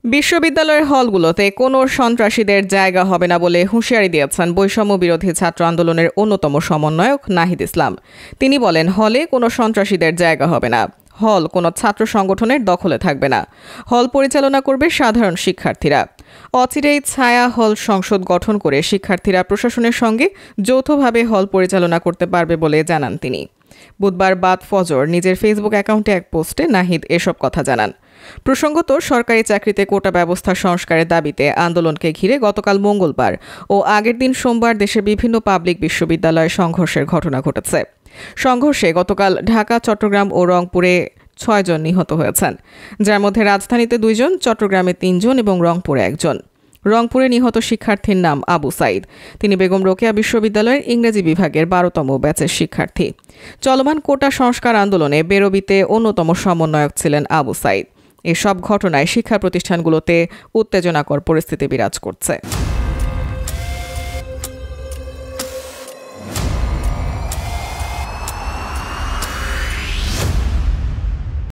বিশ্ববিদ্যালয়ের হলগুলোতে কোনো সন্ত্রাসীদের জায়গা হবে না বলে হুঁশিয়ারি দিয়েছেন বৈষম্য বিরোধী ছাত্র আন্দোলনের অন্যতম সমন্বয়ক নাহিদ ইসলাম। তিনি বলেন, হলে কোনো সন্ত্রাসীদের জায়গা হবে না, হল কোনো ছাত্র সংগঠনের দখলে থাকবে না, হল পরিচালনা করবে সাধারণ শিক্ষার্থীরা। অচিরেই ছায়া হল সংসদ গঠন করে শিক্ষার্থীরা প্রশাসনের সঙ্গে যৌথভাবে হল পরিচালনা করতে পারবে বলে জানান তিনি। বুধবার বাদ ফজর নিজের ফেসবুক অ্যাকাউন্টে এক পোস্টে নাহিদ এসব কথা জানান। প্রসঙ্গত, সরকারি চাকরিতে কোটা ব্যবস্থা সংস্কারের দাবিতে আন্দোলনকে ঘিরে গতকাল মঙ্গলবার ও আগের দিন সোমবার দেশের বিভিন্ন পাবলিক বিশ্ববিদ্যালয়ে সংঘর্ষের ঘটনা ঘটেছে। সংঘর্ষে গতকাল ঢাকা, চট্টগ্রাম ও রংপুরে 6 জন নিহত হয়েছেন, যার মধ্যে রাজধানীতে 2 জন, চট্টগ্রামে 3 জন এবং রংপুরে 1 জন। রংপুরে নিহত শিক্ষার্থীর নাম আবু সাইদ। তিনি বেগম রোকেয়া বিশ্ববিদ্যালয়ের ইংরেজি বিভাগের 12তম ব্যাচের শিক্ষার্থী। চলমান কোটা সংস্কার আন্দোলনে বেরোবিতে অন্যতম সমন্বয়ক ছিলেন আবু সাইদ। এসব ঘটনায় শিক্ষা প্রতিষ্ঠানগুলোতে উত্তেজনাকর পরিস্থিতি বিরাজ করছে।